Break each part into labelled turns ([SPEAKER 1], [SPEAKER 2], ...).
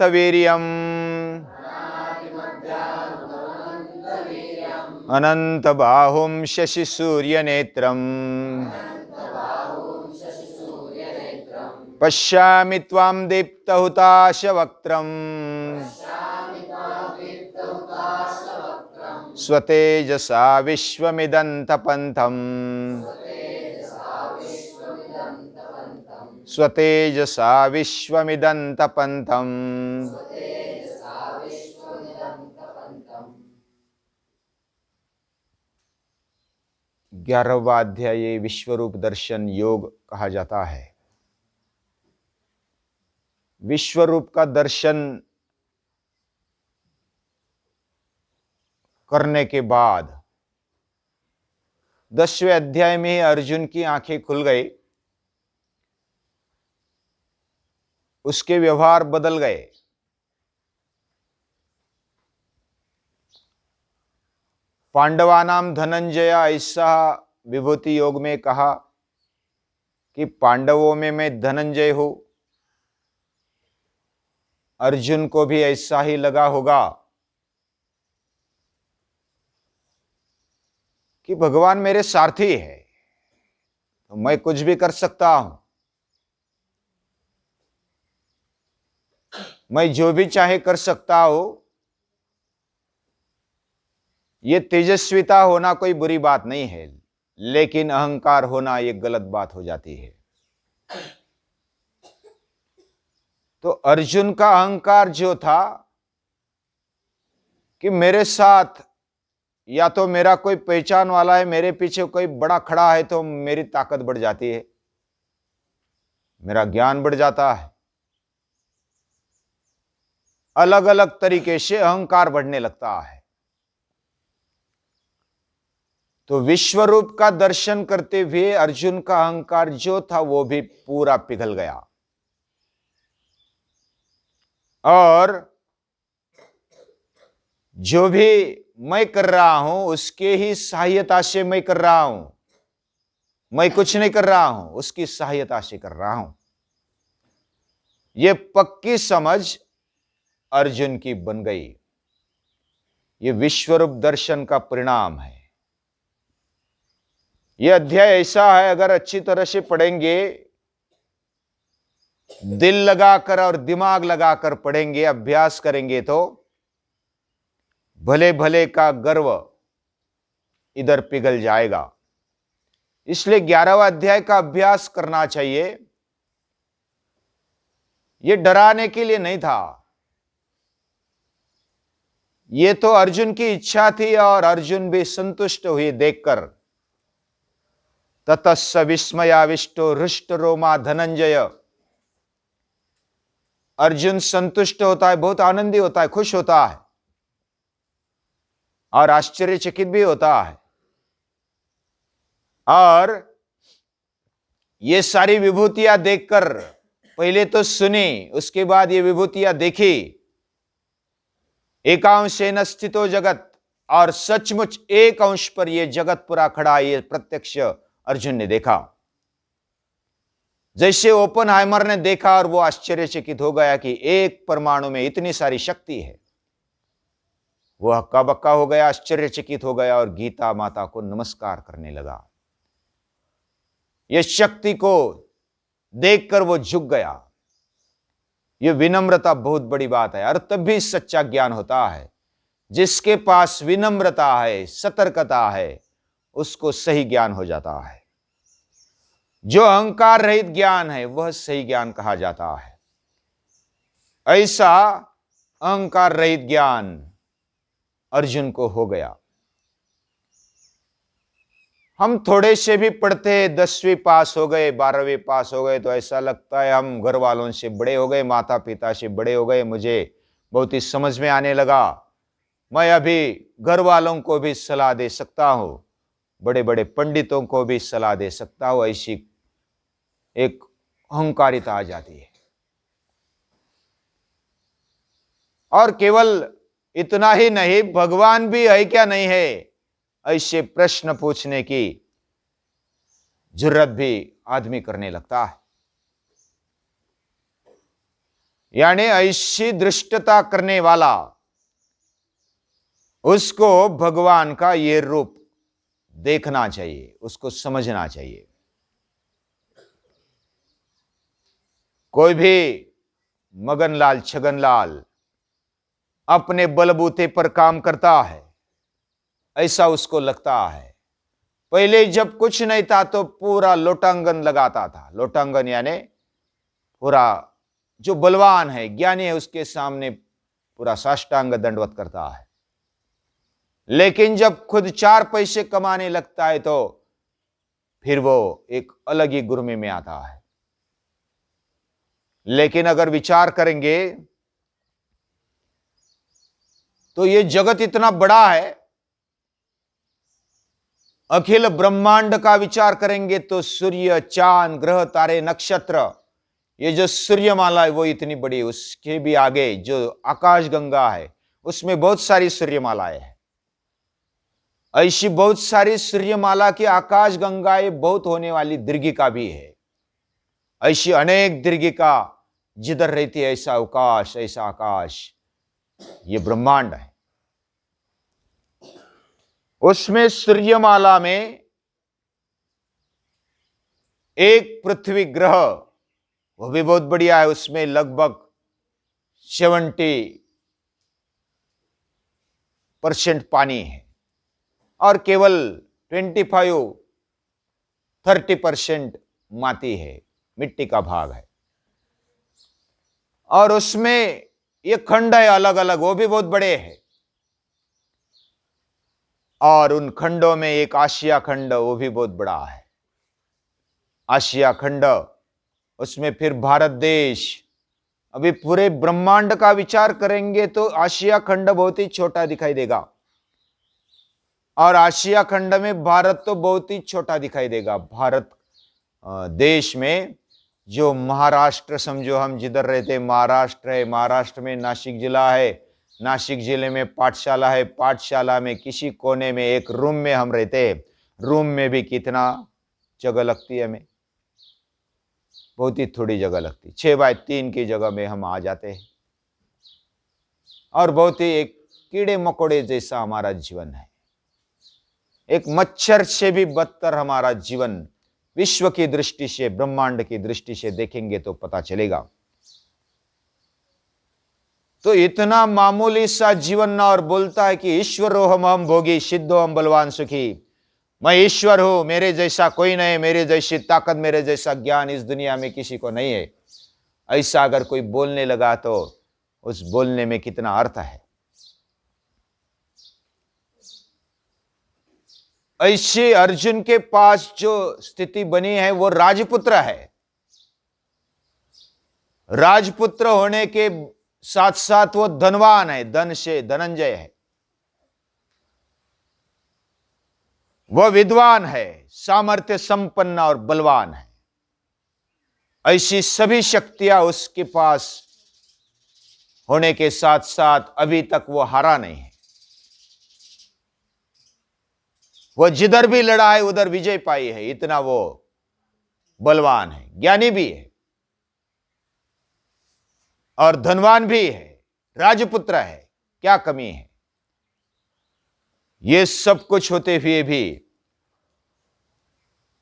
[SPEAKER 1] वीर्यम् अनंत बाहुं शशिसूर्यनेत्रम् पश्यामि त्वां दीप्तहुताशवक्त्रम् स्वतेजसा विश्वमिदन्तपन्थम् स्वतेजसा विश्वमिदन्तपन्थम्। 11वां अध्याय विश्वरूप दर्शन योग कहा जाता है। विश्वरूप का दर्शन करने के बाद 10वें अध्याय में अर्जुन की आंखें खुल गई, उसके व्यवहार बदल गए। पांडवानाम धनंजय ऐसा विभूति योग में कहा कि पांडवों में मैं धनंजय हूं। अर्जुन को भी ऐसा ही लगा होगा कि भगवान मेरे सारथी है तो मैं कुछ भी कर सकता हूं, मैं जो भी चाहे कर सकता हूं। ये तेजस्विता होना कोई बुरी बात नहीं है, लेकिन अहंकार होना एक गलत बात हो जाती है। तो अर्जुन का अहंकार जो था कि मेरे साथ या तो मेरा कोई पहचान वाला है, मेरे पीछे कोई बड़ा खड़ा है तो मेरी ताकत बढ़ जाती है, मेरा ज्ञान बढ़ जाता है। अलग अलग तरीके से अहंकार बढ़ने लगता है। तो विश्वरूप का दर्शन करते हुए अर्जुन का अहंकार जो था वो भी पूरा पिघल गया और जो भी मैं कर रहा हूं उसके ही सहायता से मैं कर रहा हूं, मैं कुछ नहीं कर रहा हूं, उसकी सहायता से कर रहा हूं। यह पक्की समझ अर्जुन की बन गई। यह विश्वरूप दर्शन का परिणाम है। यह अध्याय ऐसा है, अगर अच्छी तरह से पढ़ेंगे, दिल लगाकर और दिमाग लगाकर पढ़ेंगे, अभ्यास करेंगे तो भले भले का गर्व इधर पिघल जाएगा। इसलिए 11वां अध्याय का अभ्यास करना चाहिए। यह डराने के लिए नहीं था, यह तो अर्जुन की इच्छा थी और अर्जुन भी संतुष्ट हुए देखकर। ततस्स विस्मयाविष्टो हृष्ट रोमा धनंजय। अर्जुन संतुष्ट होता है, बहुत आनंदी होता है, खुश होता है और आश्चर्यचकित भी होता है। और ये सारी विभूतियां देखकर, पहले तो सुनी, उसके बाद ये विभूतियां देखी। एकांशेन स्थितो जगत, और सचमुच एक अंश पर यह जगत पूरा खड़ा, ये प्रत्यक्ष अर्जुन ने देखा। जैसे ओपनहाइमर ने देखा और वो आश्चर्यचकित हो गया कि एक परमाणु में इतनी सारी शक्ति है। वो हक्का बक्का हो गया, आश्चर्यचकित हो गया और गीता माता को नमस्कार करने लगा। यह शक्ति को देखकर वो झुक गया। यह विनम्रता बहुत बड़ी बात है, और तब भी सच्चा ज्ञान होता है। जिसके पास विनम्रता है, सतर्कता है, उसको सही ज्ञान हो जाता है। जो अहंकार रहित ज्ञान है वह सही ज्ञान कहा जाता है। ऐसा अहंकार रहित ज्ञान अर्जुन को हो गया। हम थोड़े से भी पढ़ते, 10वीं पास हो गए, 12वीं पास हो गए तो ऐसा लगता है हम घर वालों से बड़े हो गए, माता पिता से बड़े हो गए, मुझे बहुत ही समझ में आने लगा, मैं अभी घर वालों को भी सलाह दे सकता हूं, बड़े बड़े पंडितों को भी सलाह दे सकता हूं। ऐसी एक अहंकारिता आ जाती है। और केवल इतना ही नहीं, भगवान भी है क्या नहीं है, ऐसे प्रश्न पूछने की जरूरत भी आदमी करने लगता है। यानी ऐसी दृष्टता करने वाला, उसको भगवान का ये रूप देखना चाहिए, उसको समझना चाहिए। कोई भी मगनलाल छगनलाल अपने बलबूते पर काम करता है, ऐसा उसको लगता है। पहले जब कुछ नहीं था तो पूरा लोटांगन लगाता था। लोटांगन यानी पूरा जो बलवान है, ज्ञानी है, उसके सामने पूरा साष्टांग दंडवत करता है। लेकिन जब खुद 4 पैसे कमाने लगता है तो फिर वो एक अलग ही गुरमे में आता है। लेकिन अगर विचार करेंगे तो ये जगत इतना बड़ा है, अखिल ब्रह्मांड का विचार करेंगे तो सूर्य, चांद, ग्रह, तारे, नक्षत्र, ये जो सूर्यमाला है वो इतनी बड़ी, उसके भी आगे जो आकाश गंगा है उसमें बहुत सारी सूर्यमालाएं हैं। ऐसी बहुत सारी सूर्यमाला की आकाश गंगाएं बहुत होने वाली दीर्घिका भी है। ऐसी अनेक दीर्घिका जिधर रहती है, ऐसा अवकाश, ऐसा आकाश, ये ब्रह्मांड है। उसमें सूर्यमाला में एक पृथ्वी ग्रह, वो भी बहुत बढ़िया है, उसमें लगभग 70% पानी है और केवल 25-30% माटी है, मिट्टी का भाग है। और उसमें ये खंड है अलग अलग, वो भी बहुत बड़े हैं। और उन खंडों में एक आशिया खंड, वो भी बहुत बड़ा है। आशिया खंड, उसमें फिर भारत देश। अभी पूरे ब्रह्मांड का विचार करेंगे तो आशिया खंड बहुत ही छोटा दिखाई देगा, और आशिया खंड में भारत तो बहुत ही छोटा दिखाई देगा। भारत देश में जो महाराष्ट्र समझो, हम जिधर रहते हैं महाराष्ट्र है, महाराष्ट्र में नासिक जिला है, नासिक जिले में पाठशाला है, पाठशाला में किसी कोने में एक रूम में हम रहते हैं। रूम में भी कितना जगह लगती है हमें, बहुत ही थोड़ी जगह लगती, 6x3 की जगह में हम आ जाते हैं। और बहुत ही एक कीड़े मकोड़े जैसा हमारा जीवन है, एक मच्छर से भी बदतर हमारा जीवन। विश्व की दृष्टि से, ब्रह्मांड की दृष्टि से देखेंगे तो पता चलेगा। तो इतना मामूली सा जीवन ना, और बोलता है कि ईश्वरो हम भोगी, सिद्धो हम बलवान सुखी। मैं ईश्वर हूं, मेरे जैसा कोई नहीं, मेरे जैसी ताकत, मेरे जैसा ज्ञान इस दुनिया में किसी को नहीं है। ऐसा अगर कोई बोलने लगा तो उस बोलने में कितना अर्थ है। ऐसे अर्जुन के पास जो स्थिति बनी है वो राजपुत्र है। राजपुत्र होने के साथ साथ वो धनवान है, धन से धनंजय है। वह विद्वान है, सामर्थ्य संपन्न और बलवान है। ऐसी सभी शक्तियां उसके पास होने के साथ साथ अभी तक वो हारा नहीं है। वह जिधर भी लड़ा है उधर विजय पाई है, इतना वो बलवान है, ज्ञानी भी है और धनवान भी है, राजपुत्र है। क्या कमी है? ये सब कुछ होते हुए भी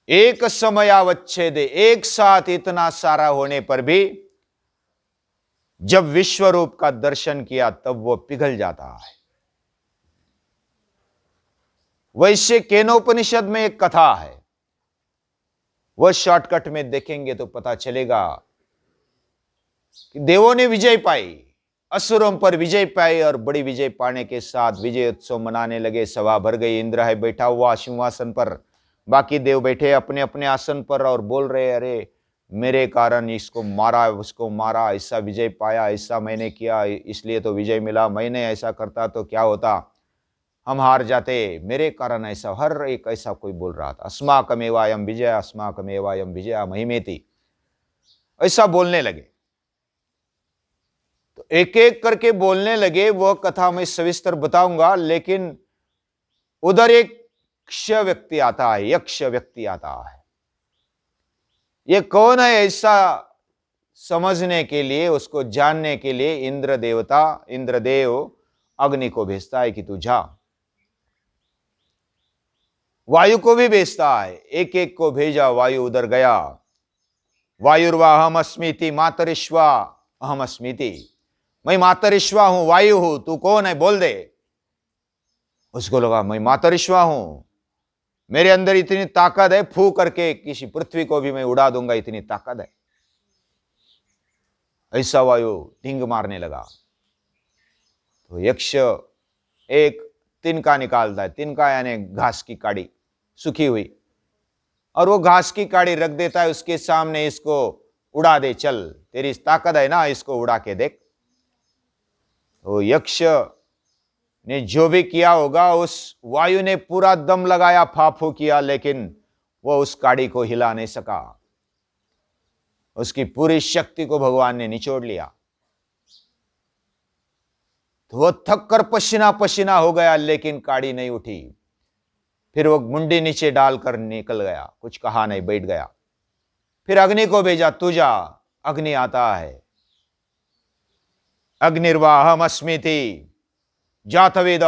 [SPEAKER 1] एक समयावच्छेद, एक साथ इतना सारा होने पर भी जब विश्व रूप का दर्शन किया तब वो पिघल जाता है। वैसे केनोपनिषद में एक कथा है, वह शॉर्टकट में देखेंगे तो पता चलेगा कि देवों ने विजय पाई, असुरों पर विजय पाई, और बड़ी विजय पाने के साथ विजय उत्सव मनाने लगे। सभा भर गई, इंद्र है बैठा हुआ सिंहासन पर, बाकी देव बैठे अपने अपने आसन पर और बोल रहे, अरे मेरे कारण इसको मारा, उसको मारा, ऐसा विजय पाया, ऐसा मैंने किया इसलिए तो विजय मिला, मैंने ऐसा करता तो क्या होता, हम हार जाते, मेरे कारण ऐसा। हर एक ऐसा कोई बोल रहा था, अस्माकमेवायम विजय, अस्माकमेवायम विजय महिमेति, ऐसा बोलने लगे। तो एक एक करके बोलने लगे। वो कथा मैं सविस्तर बताऊंगा, लेकिन उधर एक यक्ष व्यक्ति आता है, यक्ष व्यक्ति आता है। ये कौन है? ऐसा समझने के लिए, उसको जानने के लिए इंद्रदेव अग्नि को भेजता है कि तू जा। वायु को भी भेजता है, एक एक को भेजा, वायु उधर गया। वायुर्वा अहम अस्मीति मातरिश्वा अहम अस्मीति, मैं मातरिश्वा हूं, वायु हूं, तू कौन है बोल दे। उसको लगा मैं मातरिश्वा हूं, मेरे अंदर इतनी ताकत है, फू करके किसी पृथ्वी को भी मैं उड़ा दूंगा, इतनी ताकत है। ऐसा वायु ढींग मारने लगा। तो यक्ष एक तिनका निकालता है, तिनका यानी घास की काड़ी सूखी हुई, और वो घास की काड़ी रख देता है उसके सामने, इसको उड़ा दे, चल तेरी ताकत है ना, इसको उड़ा के देख। तो यक्ष ने जो भी किया होगा, उस वायु ने पूरा दम लगाया, फाफू किया, लेकिन वो उस काड़ी को हिला नहीं सका। उसकी पूरी शक्ति को भगवान ने निचोड़ लिया। तो वो थक कर पसीना पसीना हो गया, लेकिन काड़ी नहीं उठी। फिर वो मुंडी नीचे डालकर निकल गया, कुछ कहा नहीं, बैठ गया। फिर अग्नि को भेजा, तू जा। अग्नि आता है, अग्निर्वाहम अस्मीति जातवेद,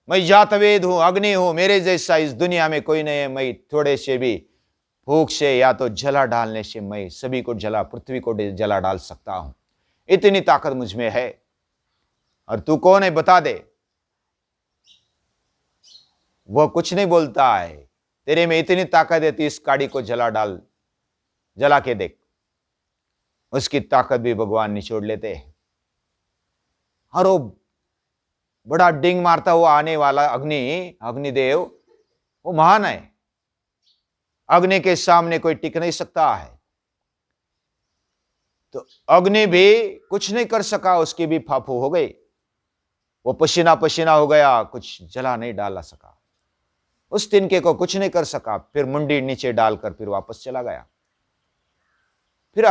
[SPEAKER 1] मैं जातवेद हूं, अग्नि हूं, मेरे जैसा इस दुनिया में कोई नहीं है। मैं थोड़े से भी भूख से या तो जला डालने से मैं सभी को जला, पृथ्वी को जला डाल सकता हूं, इतनी ताकत मुझ में है। और तू कौन है बता दे। वह कुछ नहीं बोलता है, तेरे में इतनी ताकत है, इस काड़ी को जला डाल, जला के देख। उसकी ताकत भी भगवान निचोड़ लेते हैं। और वो बड़ा डिंग मारता हुआ आने वाला अग्निदेव, वो महान है, अग्नि के सामने कोई टिक नहीं सकता है। तो अग्नि भी कुछ नहीं कर सका, उसकी भी फाफू हो गई, वो पसीना पसीना हो गया, कुछ जला नहीं डाला सका, उस तिनके को कुछ नहीं कर सका। फिर मुंडी नीचे डालकर फिर वापस चला गया। फिर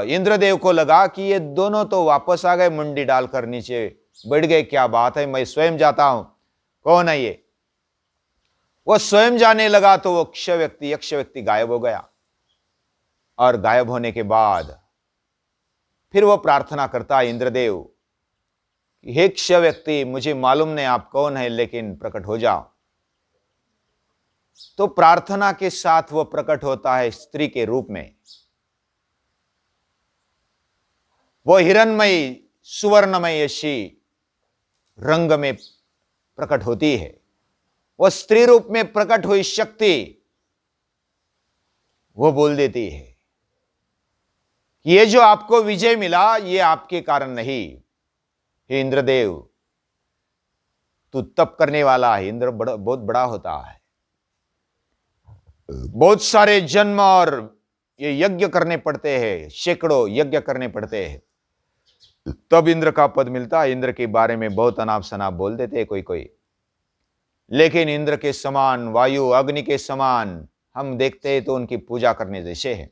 [SPEAKER 1] इंद्रदेव को लगा कि ये दोनों तो वापस आ गए, मुंडी डालकर नीचे बैठ गए, क्या बात है, मैं स्वयं जाता हूं, कौन है ये। वो स्वयं जाने लगा तो वो यक्ष व्यक्ति गायब हो गया। और गायब होने के बाद फिर वो प्रार्थना करता है इंद्रदेव कि हे यक्ष व्यक्ति, मुझे मालूम नहीं आप कौन है, लेकिन प्रकट हो जाओ। तो प्रार्थना के साथ वो प्रकट होता है स्त्री के रूप में। वो हिरणमयी सुवर्णमय यशी रंग में प्रकट होती है। वो स्त्री रूप में प्रकट हुई शक्ति वो बोल देती है कि ये जो आपको विजय मिला, ये आपके कारण नहीं। हे इंद्रदेव, तू तप करने वाला है। इंद्र बहुत बड़ा होता है, बहुत सारे जन्म और ये यज्ञ करने पड़ते हैं, सैकड़ों यज्ञ करने पड़ते हैं, तब इंद्र का पद मिलता है। इंद्र के बारे में बहुत अनाप शनाप बोल देते हैं कोई, लेकिन इंद्र के समान, वायु अग्नि के समान हम देखते हैं तो उनकी पूजा करने जैसे है।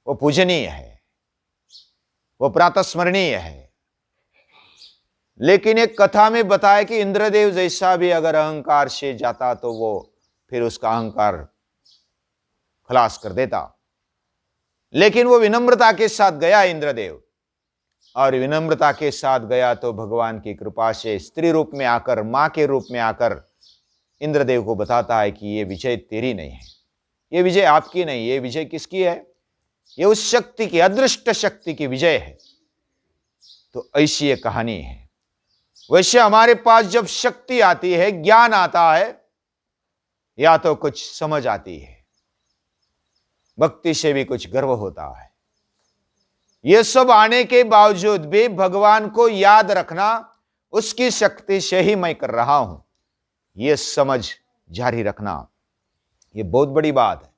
[SPEAKER 1] वो पूजनीय है, वो प्रातस्मरणीय है। लेकिन एक कथा में बताया कि इंद्रदेव जैसा भी अगर अहंकार से जाता तो वो फिर उसका अहंकार खलास कर देता। लेकिन वो विनम्रता के साथ गया इंद्रदेव, और विनम्रता के साथ गया तो भगवान की कृपा से स्त्री रूप में आकर, मां के रूप में आकर इंद्रदेव को बताता है कि ये विजय तेरी नहीं है, ये विजय आपकी नहीं, ये विजय किसकी है, ये उस शक्ति की, अदृष्ट शक्ति की विजय है। तो ऐसी ये कहानी है। वैसे हमारे पास जब शक्ति आती है, ज्ञान आता है, या तो कुछ समझ आती है, भक्ति से भी कुछ गर्व होता है। ये सब आने के बावजूद भी भगवान को याद रखना, उसकी शक्ति से ही मैं कर रहा हूं, ये समझ जारी रखना, ये बहुत बड़ी बात है।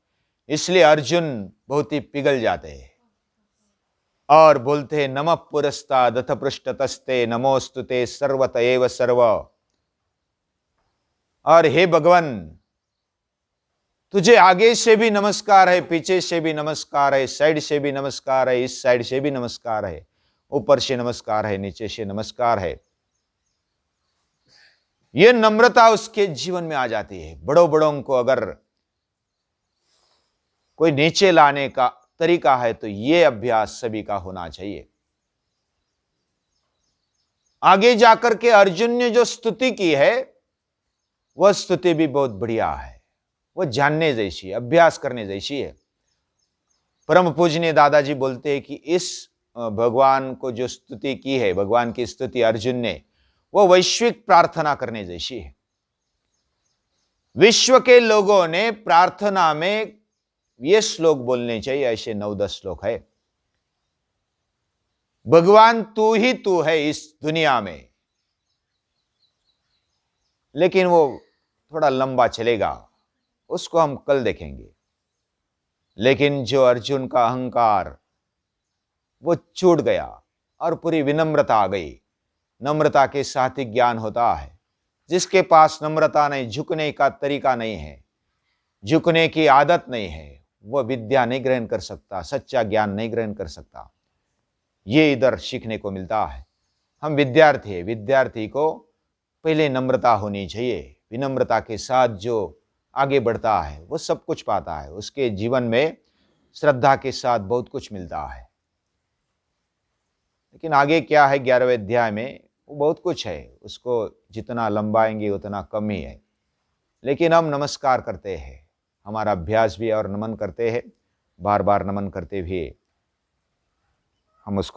[SPEAKER 1] इसलिए अर्जुन बहुत ही पिघल जाते हैं और बोलते हैं नमः पुरस्ताद अथ पृष्ठतस्ते नमोस्तुते सर्वत एव सर्व। और हे भगवान, तुझे आगे से भी नमस्कार है, पीछे से भी नमस्कार है, साइड से भी नमस्कार है, इस साइड से भी नमस्कार है, ऊपर से नमस्कार है, नीचे से नमस्कार है। यह नम्रता उसके जीवन में आ जाती है। बड़ों बड़ों को अगर कोई नीचे लाने का तरीका है, तो ये अभ्यास सभी का होना चाहिए। आगे जाकर के अर्जुन ने जो स्तुति की है, वह स्तुति भी बहुत बढ़िया है, वह जानने जैसी, अभ्यास करने जैसी है। परम पूजनीय दादाजी बोलते हैं कि इस भगवान को जो स्तुति की है, भगवान की स्तुति अर्जुन ने, वह वैश्विक प्रार्थना करने जैसी है। विश्व के लोगों ने प्रार्थना में ये श्लोक बोलने चाहिए, ऐसे 9-10 श्लोक है। भगवान तू ही तू है इस दुनिया में, लेकिन वो थोड़ा लंबा चलेगा, उसको हम कल देखेंगे। लेकिन जो अर्जुन का अहंकार वो छूट गया और पूरी विनम्रता आ गई। नम्रता के साथ ही ज्ञान होता है। जिसके पास नम्रता नहीं, झुकने का तरीका नहीं है, झुकने की आदत नहीं है, वह विद्या नहीं ग्रहण कर सकता, सच्चा ज्ञान नहीं ग्रहण कर सकता। ये इधर सीखने को मिलता है। हम विद्यार्थी है, विद्यार्थी को पहले नम्रता होनी चाहिए। विनम्रता के साथ जो आगे बढ़ता है वो सब कुछ पाता है। उसके जीवन में श्रद्धा के साथ बहुत कुछ मिलता है। लेकिन आगे क्या है 11वें अध्याय में, वो बहुत कुछ है, उसको जितना लंबाएंगे उतना कम ही है। लेकिन हम नमस्कार करते हैं, हमारा अभ्यास भी और नमन करते हैं, बार बार नमन करते हुए हम उसको